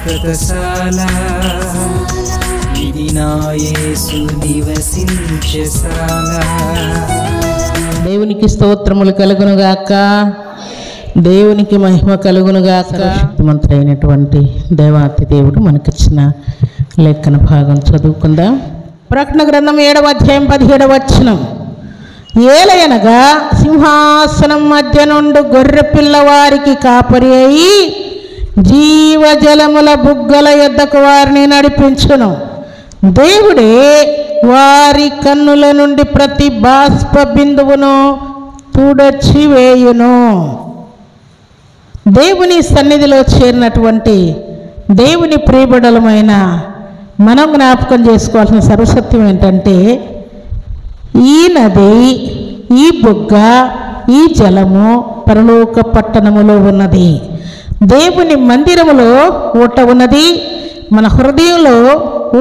శాశ్వతశాల ఇది నా యేసు నివసించేశాల. దేవునికి స్తోత్రములు కలుగునుగాక, దేవునికి మహిమ కలుగునుగాక. శక్తిమంతుడైనటువంటి దేవాతి దేవుడు మనకిచ్చిన లేఖన భాగం చదువుకుందాం. ప్రకటన గ్రంథం 7వ అధ్యాయం 17వ వచనం. ఏలయనగా సింహాసనం మధ్య నుండి గొర్రె పిల్లవారికి కాపరి అయి జీవజలముల బుగ్గల యొద్దకు వారిని నడిపించును. దేవుడే వారి కన్నుల నుండి ప్రతి బాష్ప బిందువును తుడచి వేయును. దేవుని సన్నిధిలో చేరినటువంటి దేవుని ప్రియబిడ్డలమైన మనం జ్ఞాపకం చేసుకోవాల్సిన సర్వసత్యం ఏంటంటే, ఈ నది, ఈ బుగ్గ, ఈ జలము పరలోక పట్టణములో ఉన్నది. దేవుని మందిరములో ఊట ఉన్నది, మన హృదయంలో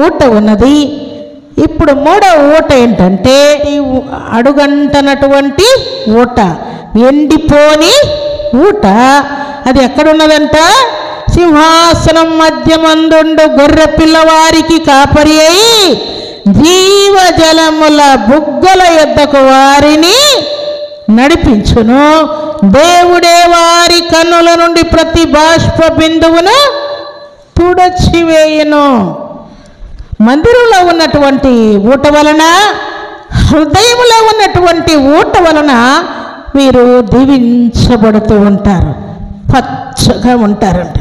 ఊట ఉన్నది. ఇప్పుడు మూడవ ఊట ఏంటంటే, అడుగంటనటువంటి ఊట, ఎండిపోని ఊట. అది ఎక్కడున్నదంట? సింహాసనం మధ్యమందుండు గొర్రె పిల్లవారికి కాపరి అయి జీవజలముల బుగ్గల యొద్దకు వారిని నడిపించును. దేవుడే వారి కన్నుల నుండి ప్రతి బాష్ప బిందువును తుడచివేయును. మందిరంలో ఉన్నటువంటి ఊట వలన, హృదయంలో ఉన్నటువంటి ఊట వలన వీరు దీవించబడుతూ ఉంటారు, పచ్చగా ఉంటారంట.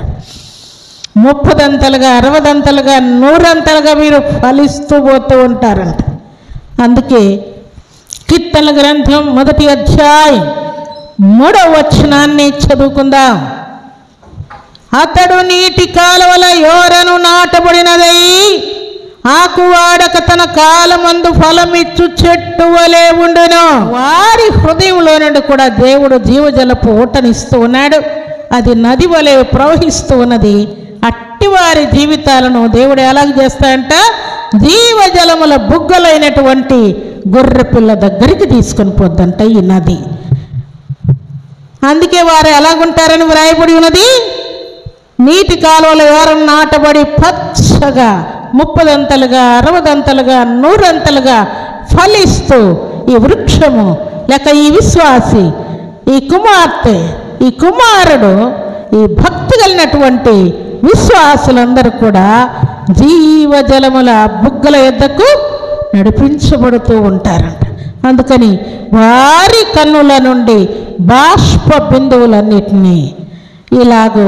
30దంతలుగా, 60దంతలుగా, 100ంతలుగా వీరు ఫలిస్తూ పోతూ ఉంటారంట. అందుకే కీర్తనల గ్రంథం 1వ అధ్యాయం 3వ వచనాన్ని చదువుకుందాం. అతడు నీటి కాలువల యోరను నాటబడినదై ఆకువాడక తన కాలమందు ఫలమిచ్చు చెట్టు వలె ఉండును. వారి హృదయంలో నుండి కూడా దేవుడు జీవజలపు ఊటనిస్తూ ఉన్నాడు. అది నది వలె ప్రవహిస్తూ ఉన్నది. అట్టి వారి జీవితాలను దేవుడు ఎలాగ చేస్తాడంట? జీవజలముల బుగ్గలైనటువంటి గొర్రె పిల్ల దగ్గరికి తీసుకొని పోద్దంట ఈ నది. అందుకే వారు ఎలాగుంటారని వ్రాయబడి ఉన్నది. నీటి కాలువల యోరం నాటబడి పచ్చగా 30దంతలుగా, 60దంతలుగా, 100ంతలుగా ఫలిస్తూ ఈ వృక్షము లేక ఈ విశ్వాసి, ఈ కుమార్తె, ఈ కుమారుడు, ఈ భక్తి కలిగినటువంటి విశ్వాసులందరూ కూడా జీవజలముల బుగ్గల యొద్దకు నడిపించబడుతూ ఉంటారంట. అందుకని వారి కన్నుల నుండి బాష్ప బిందువులన్నిటినీ ఇలాగూ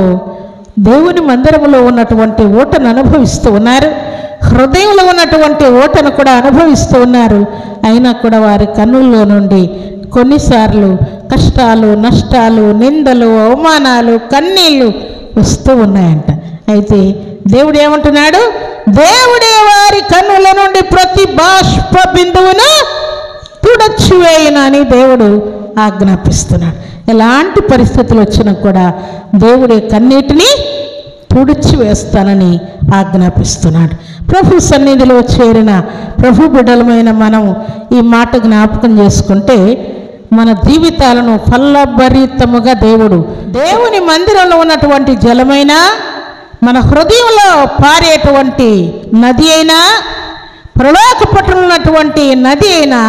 దేవుని మందిరములో ఉన్నటువంటి ఊటను అనుభవిస్తూ ఉన్నారు, హృదయంలో ఉన్నటువంటి ఊటను కూడా అనుభవిస్తూ ఉన్నారు. అయినా కూడా వారి కన్నుల్లో నుండి కొన్నిసార్లు కష్టాలు, నష్టాలు, నిందలు, అవమానాలు, కన్నీళ్ళు వస్తూ ఉన్నాయంట. అయితే దేవుడు ఏమంటున్నాడు? దేవుడే వారి కన్నుల నుండి ప్రతి బాష్ప బిందువును తుడచివేయునని దేవుడు ఆజ్ఞాపిస్తున్నాడు. ఎలాంటి పరిస్థితులు వచ్చినా కూడా దేవుడి కన్నీటిని తుడిచివేస్తానని ఆజ్ఞాపిస్తున్నాడు. ప్రభు సన్నిధిలో చేరిన ప్రభు బిడ్డలమైన మనం ఈ మాట జ్ఞాపకం చేసుకుంటే మన జీవితాలను ఫలభరితముగా దేవుని మందిరంలో ఉన్నటువంటి జలమైనా, మన హృదయంలో పారేటువంటి నది అయినా, పరలోక పట్టణంలో ఉన్నటువంటి నది అయినా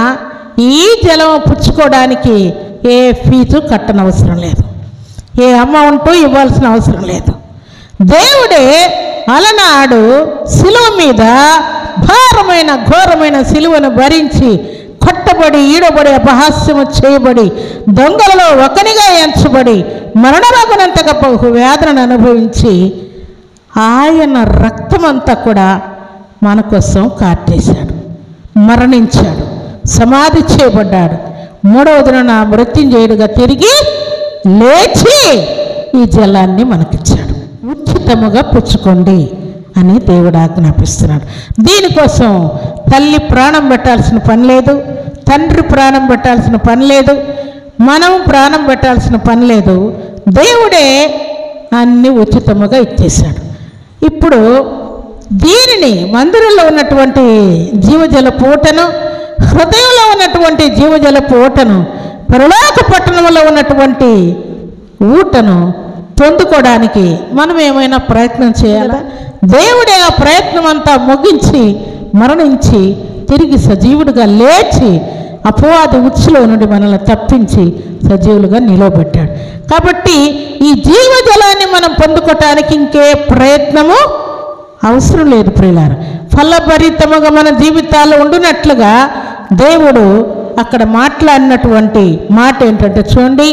ఈ జలం పుచ్చుకోవడానికి ఏ ఫీజు కట్టనవసరం లేదు, ఏ అమౌంట్ ఇవ్వాల్సిన అవసరం లేదు. దేవుడే అలనాడు సిలువ మీద భారమైన ఘోరమైన సిలువను భరించి కొట్టబడి, ఈడబడి, అపహాస్యము చేయబడి, దొంగలలో ఒకనిగా ఎంచబడి, మరణమగునంతగా బహు వేదనను అనుభవించి ఆయన రక్తమంతా కూడా మన కోసం కార్చేశాడు, మరణించాడు, సమాధి చేయబడ్డాడు. 3వ దినాన మృత్యుంజయుడిగా తిరిగి లేచి ఈ జలాన్ని మనకిచ్చాడు. ఉచితముగా పుచ్చుకోండి అని దేవుడు ఆజ్ఞాపిస్తున్నాడు. దీనికోసం తల్లి ప్రాణం పెట్టాల్సిన పని లేదు, తండ్రి ప్రాణం పెట్టాల్సిన పని లేదు, మనం ప్రాణం పెట్టాల్సిన పని లేదు. దేవుడే అన్ని ఉచితముగా ఇచ్చేశాడు. ఇప్పుడు దీనిని మందిరంలో ఉన్నటువంటి జీవజల పూటను, హృదయంలో ఉన్నటువంటి జీవజల పూటను, పరలోక పట్టణంలో ఉన్నటువంటి ఊటను పొందుకోవడానికి మనం ఏమైనా ప్రయత్నం చేయాలా? దేవుడే ఆ ప్రయత్నం అంతా ముగించి మరణించి తిరిగి సజీవుడిగా లేచి అపవాది ఉచ్చులో నుండి మనల్ని తప్పించి సజీవులుగా నిలవబెట్టాడు. కాబట్టి ఈ జీవజలాన్ని మనం పొందుకోవటానికి ఇంకే ప్రయత్నము అవసరం లేదు ప్రియులారా. ఫలభరితముగా మన జీవితాల్లో ఉండునట్లుగా దేవుడు అక్కడ మాట్లాడినటువంటి మాట ఏంటంటే చూడండి,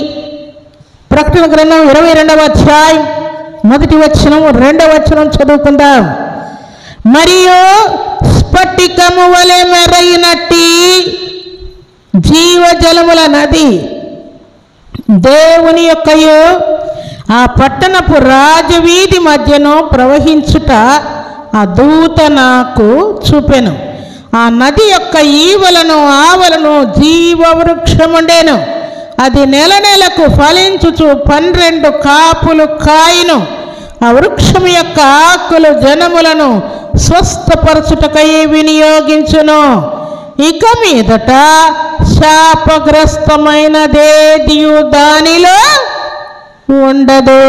ప్రకటన గ్రంథం 22వ అధ్యాయం 1వ వచనం 2వ వచనం చదువుకుందాం. మరియు స్ఫటికము వలె మెరయినట్టి జీవజలముల నది దేవుని యొక్కయు ఆ పట్టణపు రాజవీధి మధ్యను ప్రవహించుట ఆ దూత నాకు చూపెను. ఆ నది యొక్క ఈవలను ఆవలను జీవవృక్షముండెను. అది నెల నెలకు ఫలించుచు 12 కాపులు కాయను. ఆ వృక్షము యొక్క ఆకులు జనములను స్వస్థపరచుటకై వినియోగించును. ఇక మీదట శాపగ్రస్తమైనదేదియు దానిలో ఉండదు.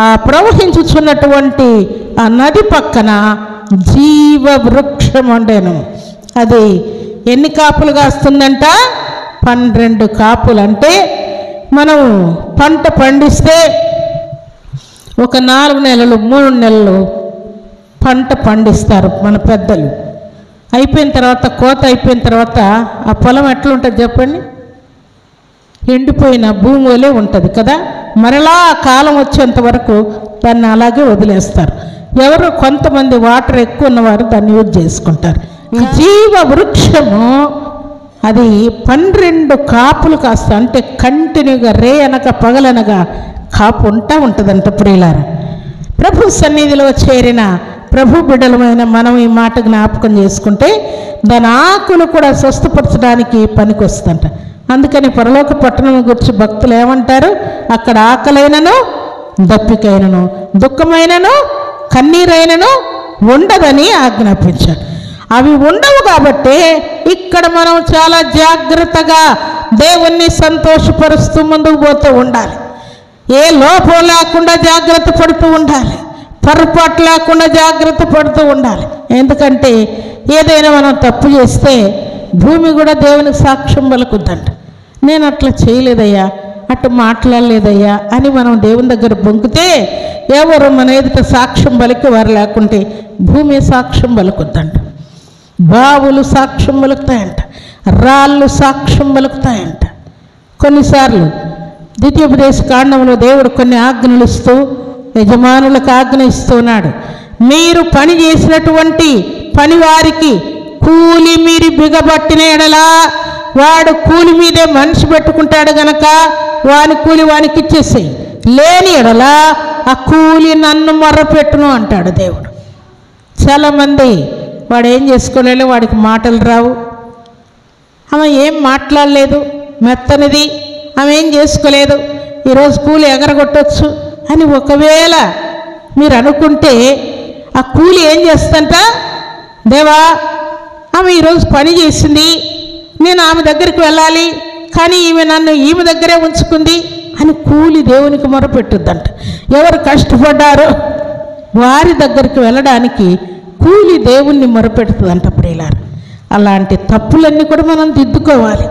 ఆ ప్రవహించుచున్నటువంటి ఆ నది పక్కన జీవ వృక్షం ఉండేను. అది ఎన్ని కాపులు కాస్తుందంట? 12 కాపులు. అంటే మనం పంట పండిస్తే ఒక 4 నెలలు 3 నెలలు పంట పండిస్తారు మన పెద్దలు. అయిపోయిన తర్వాత కోత అయిపోయిన తర్వాత ఆ పొలం ఎట్లుంటుంది చెప్పండి? ఎండిపోయిన భూమి వలె ఉంటుంది కదా. మరలా ఆ కాలం వచ్చేంత వరకు దాన్ని అలాగే వదిలేస్తారు. ఎవరు కొంతమంది వాటర్ ఎక్కువ ఉన్నవారు దాన్ని యూజ్ చేసుకుంటారు. ఈ జీవ వృక్షము అది 12 కాపులు కాస్త, అంటే కంటిన్యూగా రే అనక పగలనగా కాపు ఉంటుందంట ప్రియులారా. ప్రభు సన్నిధిలో చేరిన ప్రభు బిడ్డలమైన మనం ఈ మాట జ్ఞాపకం చేసుకుంటే దాని ఆకులు కూడా స్వస్థపరచడానికి పనికి వస్తుందంట. అందుకని పరలోక పట్టణం గురించి భక్తులు ఏమంటారు? అక్కడ ఆకలైనను దప్పికైనను దుఃఖమైనను కన్నీరైనను ఉండదని ఆజ్ఞాపించాడు. అవి ఉండవు కాబట్టి ఇక్కడ మనం చాలా జాగ్రత్తగా దేవుణ్ణి సంతోషపరుస్తూ ముందుకు పోతూ ఉండాలి. ఏ లోపం లేకుండా జాగ్రత్త పడుతూ ఉండాలి. పొరపాటు లేకుండా జాగ్రత్త పడుతూ ఉండాలి. ఎందుకంటే ఏదైనా మనం తప్పు చేస్తే భూమి కూడా దేవునికి సాక్ష్యం పలుకుద్దంట. నేను అట్లా చేయలేదయ్యా, అట్లా మాట్లాడలేదయ్యా అని మనం దేవుని దగ్గర బొంకితే ఎవరు మన ఎదుట సాక్ష్యం పలికి వారు లేకుంటే భూమి సాక్ష్యం పలుకుద్దంట. బావులు సాక్ష్యం పలుకుతాయంట, రాళ్ళు సాక్ష్యం పలుకుతాయంట. కొన్నిసార్లు ద్వితీయోపదేశ కాండంలో దేవుడు కొన్ని ఆజ్ఞలు ఇస్తూ యజమానులకు ఆజ్ఞ ఇస్తున్నాడు. మీరు పని చేసినటువంటి పనివారికి కూలి మీరు బిగబట్టిన ఎడలా వాడు కూలి మీదే మనిషి పెట్టుకుంటాడు గనక వాని కూలి వానికి ఇచ్చేసేయి, లేని ఎడలా ఆ కూలి నన్ను మొర్రపెట్టును అంటాడు దేవుడు. చాలామంది వాడు ఏం చేసుకోలేడు, వాడికి మాటలు రావు, ఆమె ఏం మాట్లాడలేదు, మెత్తనిది, ఆమె ఏం చేసుకోలేదు, ఈరోజు కూలి ఎగరగొట్టచ్చు అని ఒకవేళ మీరు అనుకుంటే ఆ కూలి ఏం చేస్తుందంట? దేవా ఆమె ఈరోజు పని చేసింది, నేను ఆమె దగ్గరికి వెళ్ళాలి, కానీ ఈమె దగ్గరే ఉంచుకుంది అని కూలి దేవునికి మొరపెట్టుద్దంట. ఎవరు కష్టపడ్డారో వారి దగ్గరికి వెళ్ళడానికి కూలి దేవుణ్ణి మొరపెడుతుందంట ప్రియులారా. అలాంటి తప్పులన్నీ కూడా మనం దిద్దుకోవాలి.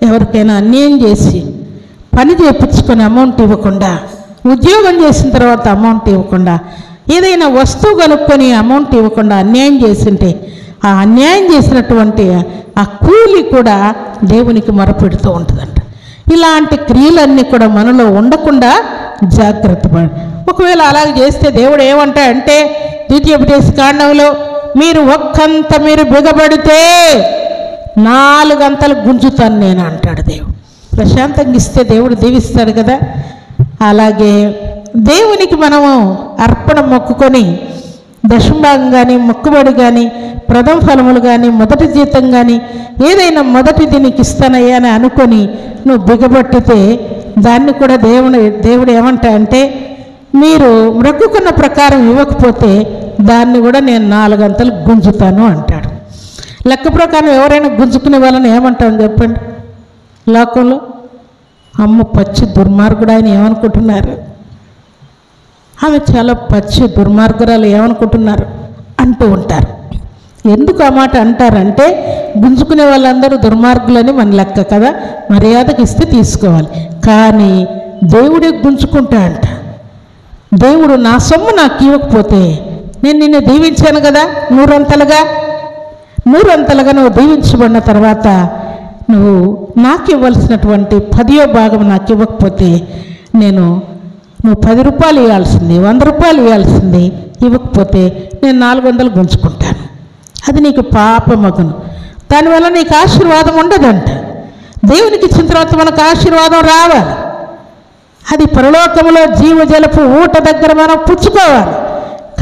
ఎవరికైనా అన్యాయం చేసి పని చేయించుకొని అమౌంట్ ఇవ్వకుండా, ఉద్యోగం చేసిన తర్వాత అమౌంట్ ఇవ్వకుండా, ఏదైనా వస్తువు కనుక్కొని అమౌంట్ ఇవ్వకుండా అన్యాయం చేసింటే ఆ అన్యాయం చేసినటువంటి ఆ కూలి కూడా దేవునికి మొరపెడుతూ ఉంటుందంట. ఇలాంటి క్రియలన్నీ కూడా మనలో ఉండకుండా జాగ్రత్త పడి, ఒకవేళ అలాగ చేస్తే దేవుడు ఏమంటాడంటే ద్వితీయోపదేశ కాండంలో మీరు ఒక్కంత మీరు బిగబడితే 4 గంటలు గుంజుతాను నేను అంటాడు దేవుడు. ప్రశాంతంగా ఇస్తే దేవుడు దీవిస్తాడు కదా. అలాగే దేవునికి మనము అర్పణ మొక్కుకొని దశంభాగం కానీ మొక్కుబడి కానీ ప్రథమ ఫలములు కానీ మొదటి జీతం కానీ ఏదైనా మొదటిది నీకు ఇస్తానయ్యా అని అనుకొని నువ్వు బిగబట్టితే దాన్ని కూడా దేవుడు ఏమంటాడంటే మీరు మొక్కుకున్న ప్రకారం ఇవ్వకపోతే దాన్ని కూడా నేను 4 గంటలు గుంజుతాను అంటాడు. లెక్క ప్రకారం ఎవరైనా గుంజుకునే వాళ్ళని ఏమంటామని చెప్పండి? లోకంలో అమ్మ పచ్చి దుర్మార్గుడు ఆయన ఏమనుకుంటున్నారు? ఆమె చాలా పచ్చి దుర్మార్గురాలు ఏమనుకుంటున్నారు అంటూ ఉంటారు. ఎందుకు ఆ మాట అంటారంటే గుంజుకునే వాళ్ళందరూ దుర్మార్గులని మన లెక్క కదా, మర్యాదకి ఇస్తే తీసుకోవాలి. కానీ దేవుడే గుంజుకుంటా అంట. దేవుడు నా సొమ్ము నాకు ఇవ్వకపోతే నేను నిన్ను దీవించాను కదా, నూరంతలుగా నువ్వు దీవించబడిన తర్వాత నువ్వు నాకు ఇవ్వాల్సినటువంటి 10వ భాగం నాకు ఇవ్వకపోతే నువ్వు 10 రూపాయలు ఇవ్వాల్సింది, 100 రూపాయలు ఇవ్వాల్సింది ఇవ్వకపోతే నేను 400 గుంజుకుంటాను. అది నీకు పాపమగును. దానివల్ల నీకు ఆశీర్వాదం ఉండదంట. దేవునికి ఇచ్చిన తర్వాత మనకు ఆశీర్వాదం రావాలి. అది పరలోకంలో జీవజలపు ఊట దగ్గర మనం పుచ్చుకోవాలి.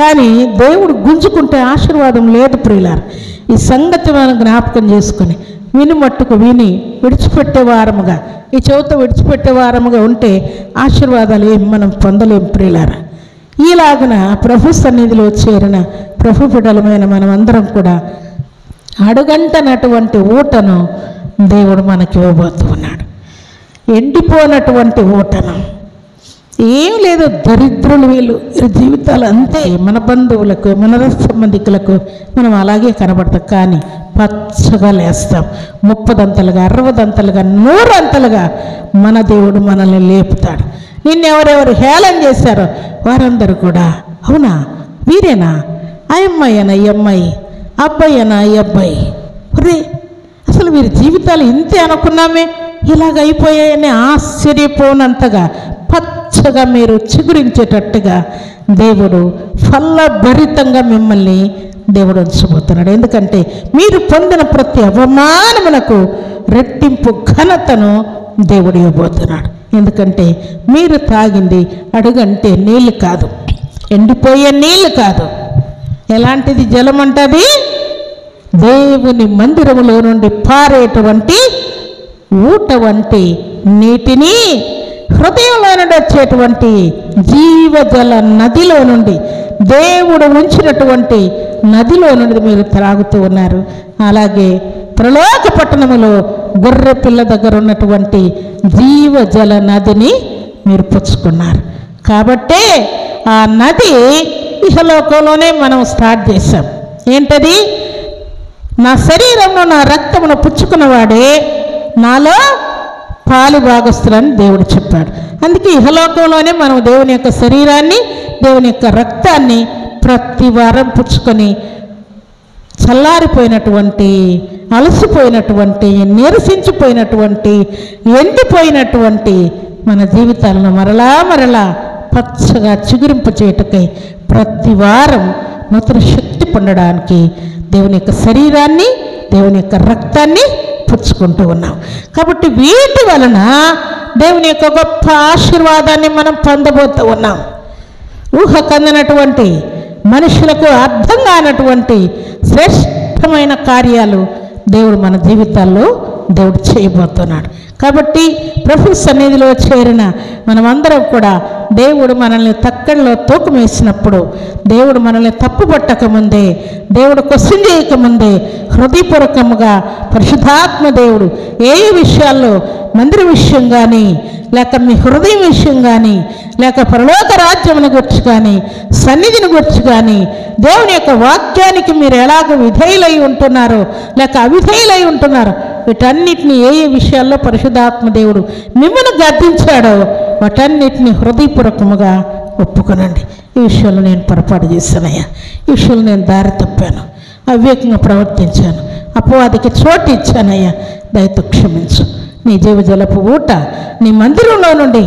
కానీ దేవుడు గుంజుకుంటే ఆశీర్వాదం లేదు ప్రియులారా. ఈ సంగతి మనం జ్ఞాపకం చేసుకొని విని మట్టుకు విని విడిచిపెట్టే వారముగా, ఈ చెవితో విడిచిపెట్టే వారముగా ఉంటే ఆశీర్వాదాలు ఏం మనం పొందలేం ప్రియులారా. ఈలాగున ప్రభు సన్నిధిలో చేరిన ప్రభు బిడ్డలమైన మనం అందరం కూడా అడుగంటనటువంటి ఊటను దేవుడు మనకి ఇవ్వబోతూ ఉన్నాడు. ఎండిపోనటువంటి ఊటను. ఏం లేదు, దరిద్రులు వీళ్ళు జీవితాలు అంతే. మన బంధువులకు, మన సంబంధికులకు మనం అలాగే కనబడతాం. కానీ పచ్చగా లేస్తాం. 30 60 100 మన దేవుడు మనల్ని లేపుతాడు. నిన్నెవరెవరు హేళన చేశారో వారందరూ కూడా అవునా వీరేనా, ఆ అమ్మాయేనా ఈ అమ్మాయి, అబ్బాయేనా ఈ అబ్బాయి, రే అసలు వీరి జీవితాలు ఇంతే అనుకున్నామే, ఇలాగ అయిపోయాయని ఆశ్చర్యపోనంతగా పచ్చగా మీరు చిగురించేటట్టుగా దేవుడు ఫలభరితంగా మిమ్మల్ని దేవుడు ఉంచబోతున్నాడు. ఎందుకంటే మీరు పొందిన ప్రతి అవమానమునకు రెట్టింపు ఘనతను దేవుడు ఇవ్వబోతున్నాడు. ఎందుకంటే మీరు తాగింది అడుగంటే నీళ్ళు కాదు, ఎండిపోయే నీళ్ళు కాదు. ఎలాంటిది జలం అంటది? దేవుని మందిరములో నుండి పారేటువంటి ఊట వంటి నీటిని, హృదయంలో నుండి వచ్చేటువంటి జీవజల నదిలో నుండి, దేవుడు ఉంచినటువంటి నదిలో నుండి మీరు త్రాగుతూ ఉన్నారు. అలాగే ప్రలోక పట్టణములో గొర్రె పిల్ల దగ్గర ఉన్నటువంటి జీవజల నదిని మీరు పుచ్చుకున్నారు. కాబట్టే ఆ నది ఇహలోకంలోనే మనం స్టార్ట్ చేశాం. ఏంటది? నా శరీరంలో నా రక్తమును పుచ్చుకున్నవాడే నాలో పాలు భాగస్తులని దేవుడు చెప్పాడు. అందుకే ఇహలోకంలోనే మనం దేవుని యొక్క శరీరాన్ని, దేవుని యొక్క రక్తాన్ని ప్రతి వారం పుచ్చుకొని చల్లారిపోయినటువంటి, అలసిపోయినటువంటి, నీరసించిపోయినటువంటి, ఎండిపోయినటువంటి మన జీవితాలను మరలా పచ్చగా చిగురింప చేయటకై ప్రతి వారం నూతన శక్తి పొందడానికి దేవుని యొక్క శరీరాన్ని, దేవుని యొక్క రక్తాన్ని పుచ్చుకుంటూ ఉన్నాం. కాబట్టి వీటి వలన దేవుని యొక్క గొప్ప ఆశీర్వాదాన్ని మనం పొందబోతూ ఉన్నాం. ఊహ కందనటువంటి, మనుషులకు అర్థం కానటువంటి శ్రేష్టమైన కార్యాలు దేవుడు మన జీవితాల్లో దేవుడు చేయబోతున్నాడు. కాబట్టి ప్రభు సన్నిధిలో చేరిన మనమందరం కూడా దేవుడు మనల్ని తక్కడలో తూకం వేసినప్పుడు, దేవుడు మనల్ని తప్పుపట్టకముందే, దేవుడు క్వశ్చన్ చేయకముందే హృదయపూర్వకముగా పరిశుద్ధాత్మ దేవుడు ఏ విషయాల్లో, మందిర విషయం కానీ, లేక మీ హృదయం విషయం కానీ, లేక పరలోక రాజ్యమును గురించి కానీ, సన్నిధిని గురించి కానీ, దేవుని యొక్క వాక్యానికి మీరు ఎలాగ విధేయులై ఉంటున్నారో లేక అవిధేయులై ఉంటున్నారో, వీటన్నిటిని ఏ విషయాల్లో పరిశుద్ధాత్మ దేవుడు మిమ్మల్ని గద్దించాడో వాటన్నిటిని హృదయపూర్వకముగా ఒప్పుకొనండి. ఈ విషయంలో నేను పొరపాటు చేశానయ్యా, ఈ విషయంలో నేను దారి తప్పాను, అవివేకంగా ప్రవర్తించాను, అపవాదికి చోటు ఇచ్చానయ్యా, దయతో క్షమించు. నీ జీవజలపు ఊట నీ మందిరంలో నుండి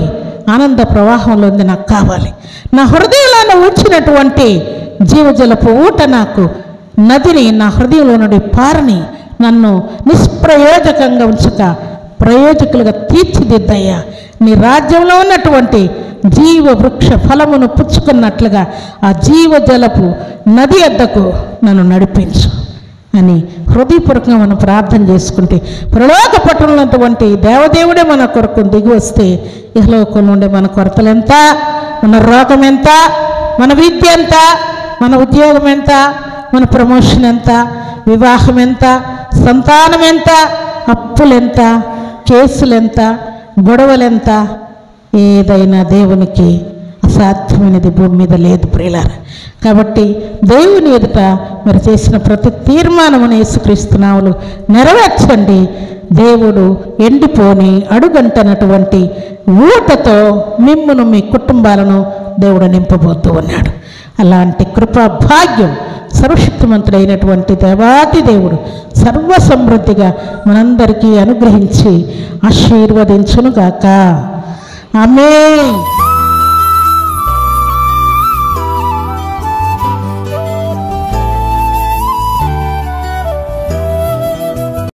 ఆనంద ప్రవాహంలో ఉంది నాకు కావాలి. నా హృదయంలో ఉంచినటువంటి జీవజలపు ఊట నాకు నదిని నా హృదయంలో నుండి పారని, నన్ను నిష్ప్రయోజకంగా ఉంచక ప్రయోజకులుగా తీర్చిదిద్దయ్యా. నీ రాజ్యంలో ఉన్నటువంటి జీవ వృక్ష ఫలమును పుచ్చుకున్నట్లుగా ఆ జీవజలపు నది వద్దకు నన్ను నడిపించు అని హృదయపూర్వకంగా మనం ప్రార్థన చేసుకుంటే, ప్రలోక పట్టణమైనటువంటి దేవదేవుడే మన కొరకు దిగి వస్తే ఇహలోకం నుండి మన కొరతలు ఎంత, మన రోగం ఎంత, మన విద్య ఎంత, మన ఉద్యోగం ఎంత, మన ప్రమోషన్ ఎంత, వివాహం ఎంత, సంతానం ఎంత, అప్పులెంత, కేసులెంత, గొడవలెంత, ఏదైనా దేవునికి సాధ్యమైనది భూమి మీద లేదు ప్రియులారా. కాబట్టి దేవుని ఎదుట మరి చేసిన ప్రతి తీర్మానమును యేసుక్రీస్తు నామములో నెరవేర్చండి. దేవుడు ఎండిపోని అడుగంటనటువంటి ఊటతో మిమ్మును మీ కుటుంబాలను దేవుడు నింపబోతూ ఉన్నాడు. అలాంటి కృపా భాగ్యం సర్వశక్తిమంతుడైనటువంటి దేవాతి దేవుడు సర్వ సమృద్ధిగా మనందరికీ అనుగ్రహించి ఆశీర్వదించునుగాక. ఆమేన్.